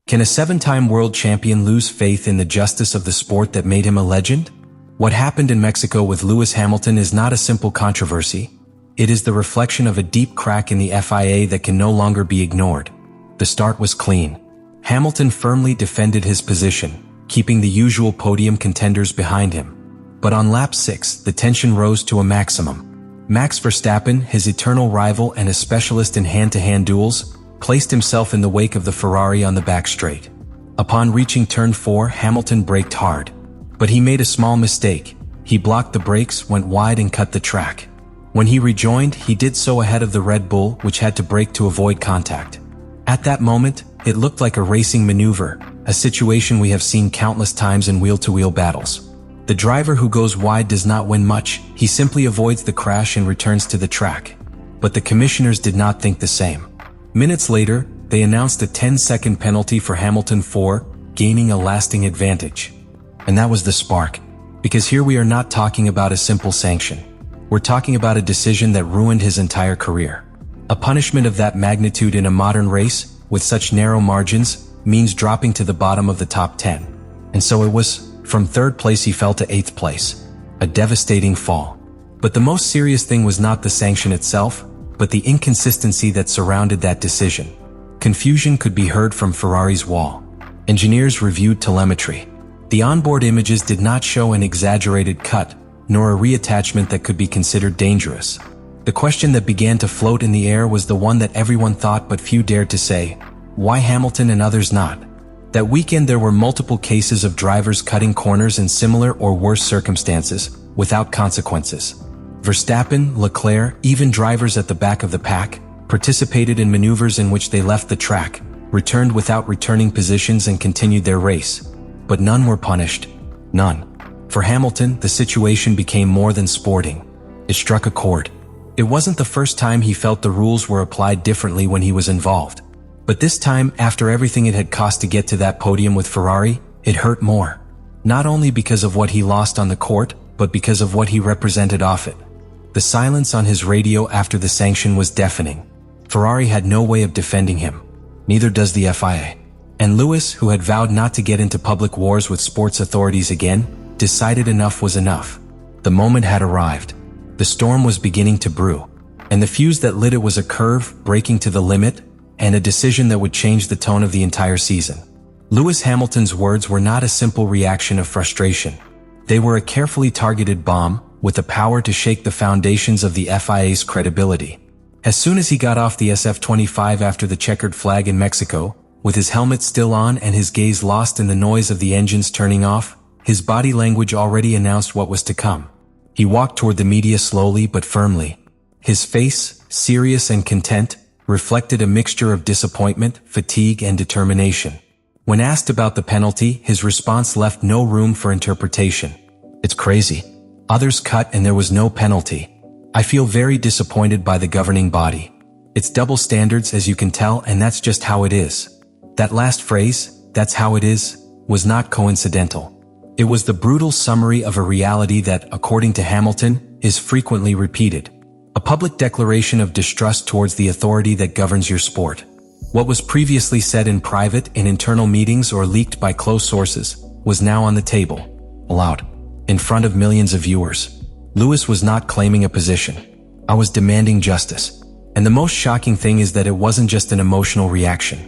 Can a 7-time world champion lose faith in the justice of the sport that made him a legend? What happened in Mexico with Lewis Hamilton is not a simple controversy. It is the reflection of a deep crack in the FIA that can no longer be ignored. The start was clean. Hamilton firmly defended his position, keeping the usual podium contenders behind him. But on lap 6, the tension rose to a maximum. Max Verstappen, his eternal rival and a specialist in hand-to-hand duels, placed himself in the wake of the Ferrari on the back straight. Upon reaching turn 4, Hamilton braked hard. But he made a small mistake. He blocked the brakes, went wide and cut the track. When he rejoined, he did so ahead of the Red Bull, which had to brake to avoid contact. At that moment, it looked like a racing maneuver, a situation we have seen countless times in wheel-to-wheel battles. The driver who goes wide does not win much, he simply avoids the crash and returns to the track. But the commissioners did not think the same. Minutes later, they announced a 10-second penalty for Hamilton for gaining a lasting advantage. And that was the spark. Because here we are not talking about a simple sanction. We're talking about a decision that ruined his entire career. A punishment of that magnitude in a modern race, with such narrow margins, means dropping to the bottom of the top 10. And so it was. From 3rd place he fell to 8th place. A devastating fall. But the most serious thing was not the sanction itself, but the inconsistency that surrounded that decision. Confusion could be heard from Ferrari's wall. Engineers reviewed telemetry. The onboard images did not show an exaggerated cut, nor a reattachment that could be considered dangerous. The question that began to float in the air was the one that everyone thought but few dared to say. Why Hamilton and others not? That weekend there were multiple cases of drivers cutting corners in similar or worse circumstances, without consequences. Verstappen, Leclerc, even drivers at the back of the pack, participated in maneuvers in which they left the track, returned without returning positions and continued their race. But none were punished. None. For Hamilton, the situation became more than sporting. It struck a chord. It wasn't the first time he felt the rules were applied differently when he was involved. But this time, after everything it had cost to get to that podium with Ferrari, it hurt more. Not only because of what he lost on the court, but because of what he represented off it. The silence on his radio after the sanction was deafening. Ferrari had no way of defending him. Neither does the FIA. And Lewis, who had vowed not to get into public wars with sports authorities again, decided enough was enough. The moment had arrived. The storm was beginning to brew. And the fuse that lit it was a curve, breaking to the limit, and a decision that would change the tone of the entire season. Lewis Hamilton's words were not a simple reaction of frustration. They were a carefully targeted bomb, with the power to shake the foundations of the FIA's credibility. As soon as he got off the SF-25 after the checkered flag in Mexico, with his helmet still on and his gaze lost in the noise of the engines turning off, his body language already announced what was to come. He walked toward the media slowly but firmly. His face, serious and content, reflected a mixture of disappointment, fatigue, and determination. When asked about the penalty, his response left no room for interpretation. It's crazy. Others cut and there was no penalty. I feel very disappointed by the governing body. It's double standards, as you can tell, and that's just how it is. That last phrase, "that's how it is," was not coincidental. It was the brutal summary of a reality that, according to Hamilton, is frequently repeated. A public declaration of distrust towards the authority that governs your sport. What was previously said in private, in internal meetings, or leaked by close sources, was now on the table, aloud, in front of millions of viewers. Lewis was not claiming a position. I was demanding justice. And the most shocking thing is that it wasn't just an emotional reaction.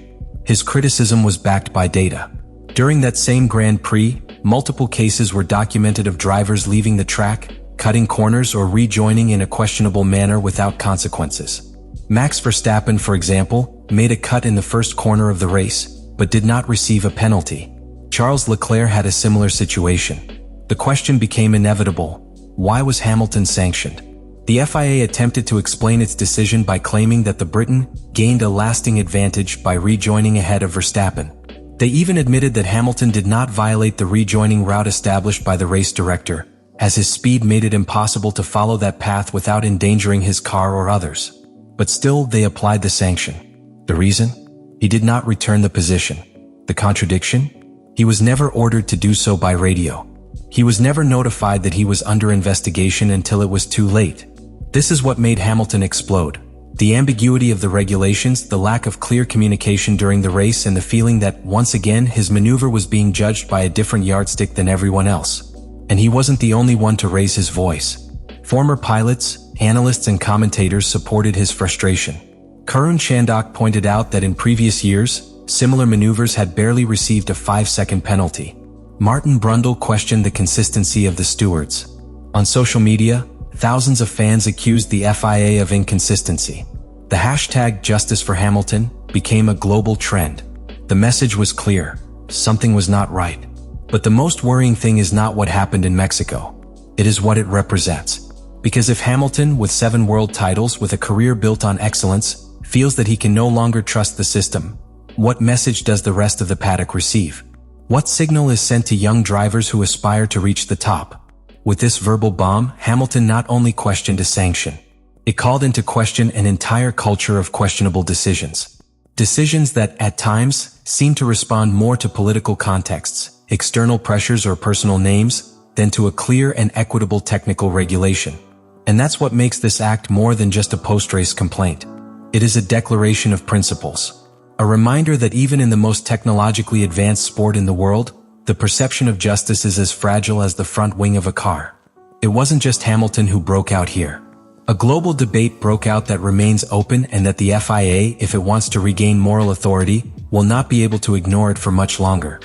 His criticism was backed by data. During that same Grand Prix, multiple cases were documented of drivers leaving the track, cutting corners or rejoining in a questionable manner without consequences. Max Verstappen, for example, made a cut in the first corner of the race, but did not receive a penalty. Charles Leclerc had a similar situation. The question became inevitable. Why was Hamilton sanctioned? The FIA attempted to explain its decision by claiming that the Briton gained a lasting advantage by rejoining ahead of Verstappen. They even admitted that Hamilton did not violate the rejoining route established by the race director, as his speed made it impossible to follow that path without endangering his car or others. But still, they applied the sanction. The reason? He did not return the position. The contradiction? He was never ordered to do so by radio. He was never notified that he was under investigation until it was too late. This is what made Hamilton explode. The ambiguity of the regulations, the lack of clear communication during the race, and the feeling that, once again, his maneuver was being judged by a different yardstick than everyone else. And he wasn't the only one to raise his voice. Former pilots, analysts, and commentators supported his frustration. Karun Chandok pointed out that in previous years, similar maneuvers had barely received a 5-second penalty. Martin Brundle questioned the consistency of the stewards. On social media, thousands of fans accused the FIA of inconsistency. The hashtag Justice for Hamilton became a global trend. The message was clear: something was not right. But the most worrying thing is not what happened in Mexico. It is what it represents. Because if Hamilton, with 7 world titles, with a career built on excellence, feels that he can no longer trust the system, what message does the rest of the paddock receive? What signal is sent to young drivers who aspire to reach the top? With this verbal bomb, Hamilton not only questioned a sanction, it called into question an entire culture of questionable decisions. Decisions that, at times, seem to respond more to political contexts, external pressures, or personal names, than to a clear and equitable technical regulation. And that's what makes this act more than just a post-race complaint. It is a declaration of principles. A reminder that even in the most technologically advanced sport in the world, the perception of justice is as fragile as the front wing of a car. It wasn't just Hamilton who broke out here. A global debate broke out that remains open, and that the FIA, if it wants to regain moral authority, will not be able to ignore it for much longer.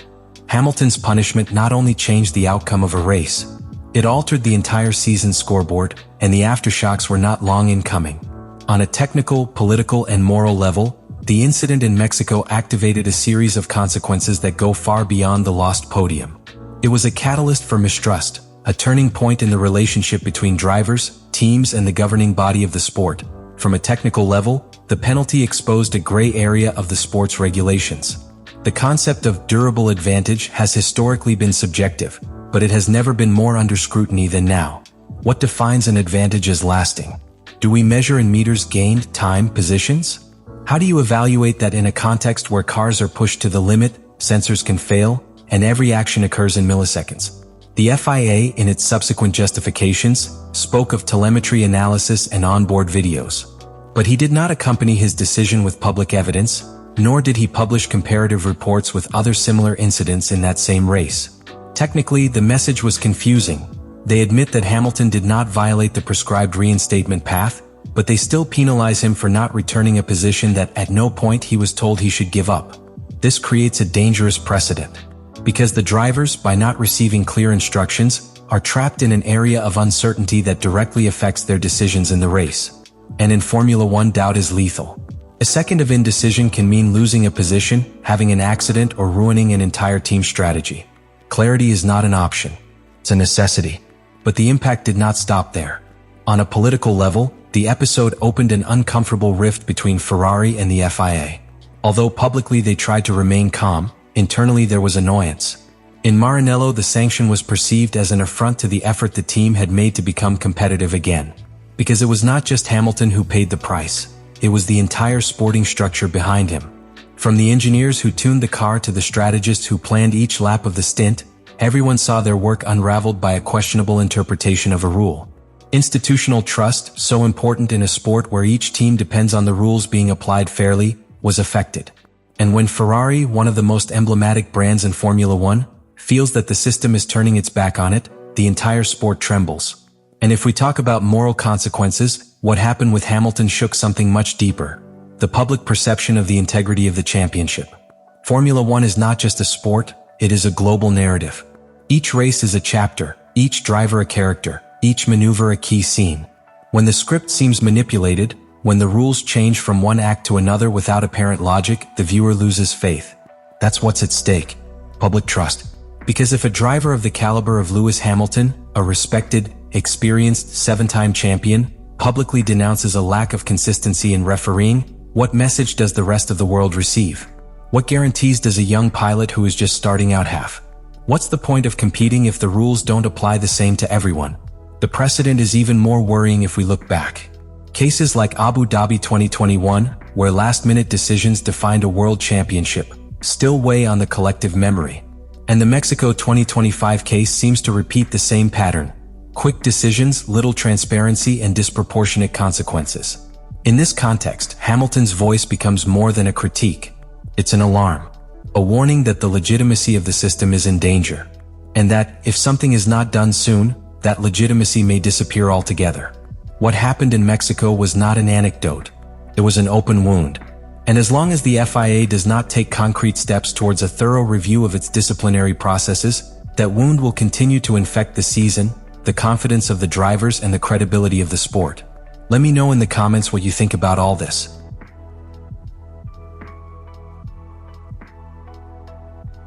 Hamilton's punishment not only changed the outcome of a race, it altered the entire season's scoreboard, and the aftershocks were not long in coming. On a technical, political, and moral level, the incident in Mexico activated a series of consequences that go far beyond the lost podium. It was a catalyst for mistrust, a turning point in the relationship between drivers, teams, and the governing body of the sport. From a technical level, the penalty exposed a gray area of the sport's regulations. The concept of durable advantage has historically been subjective, but it has never been more under scrutiny than now. What defines an advantage as lasting? Do we measure in meters gained, time, positions? How do you evaluate that in a context where cars are pushed to the limit, sensors can fail, and every action occurs in milliseconds? The FIA, in its subsequent justifications, spoke of telemetry analysis and onboard videos. But he did not accompany his decision with public evidence, nor did he publish comparative reports with other similar incidents in that same race. Technically, the message was confusing. They admit that Hamilton did not violate the prescribed reinstatement path, but they still penalize him for not returning a position that at no point he was told he should give up. This creates a dangerous precedent, because the drivers, by not receiving clear instructions, are trapped in an area of uncertainty that directly affects their decisions in the race. And in Formula One, doubt is lethal. A second of indecision can mean losing a position, having an accident, or ruining an entire team strategy. Clarity is not an option. It's a necessity. But the impact did not stop there. On a political level, the episode opened an uncomfortable rift between Ferrari and the FIA. Although publicly they tried to remain calm, internally there was annoyance. In Maranello, the sanction was perceived as an affront to the effort the team had made to become competitive again. Because it was not just Hamilton who paid the price. It was the entire sporting structure behind him. From the engineers who tuned the car to the strategists who planned each lap of the stint, everyone saw their work unraveled by a questionable interpretation of a rule. Institutional trust, so important in a sport where each team depends on the rules being applied fairly, was affected. And when Ferrari, one of the most emblematic brands in Formula One, feels that the system is turning its back on it, the entire sport trembles. And if we talk about moral consequences, what happened with Hamilton shook something much deeper: the public perception of the integrity of the championship. Formula One is not just a sport, it is a global narrative. Each race is a chapter, each driver a character, each maneuver a key scene. When the script seems manipulated, when the rules change from one act to another without apparent logic, the viewer loses faith. That's what's at stake: public trust. Because if a driver of the caliber of Lewis Hamilton, a respected, experienced 7-time champion, publicly denounces a lack of consistency in refereeing, what message does the rest of the world receive? What guarantees does a young pilot who is just starting out have? What's the point of competing if the rules don't apply the same to everyone? The precedent is even more worrying if we look back. Cases like Abu Dhabi 2021, where last-minute decisions defined a world championship, still weigh on the collective memory. And the Mexico 2025 case seems to repeat the same pattern: quick decisions, little transparency, and disproportionate consequences. In this context, Hamilton's voice becomes more than a critique. It's an alarm, a warning that the legitimacy of the system is in danger, and that, if something is not done soon, that legitimacy may disappear altogether. What happened in Mexico was not an anecdote. It was an open wound. And as long as the FIA does not take concrete steps towards a thorough review of its disciplinary processes, that wound will continue to infect the season, the confidence of the drivers, and the credibility of the sport. Let me know in the comments what you think about all this.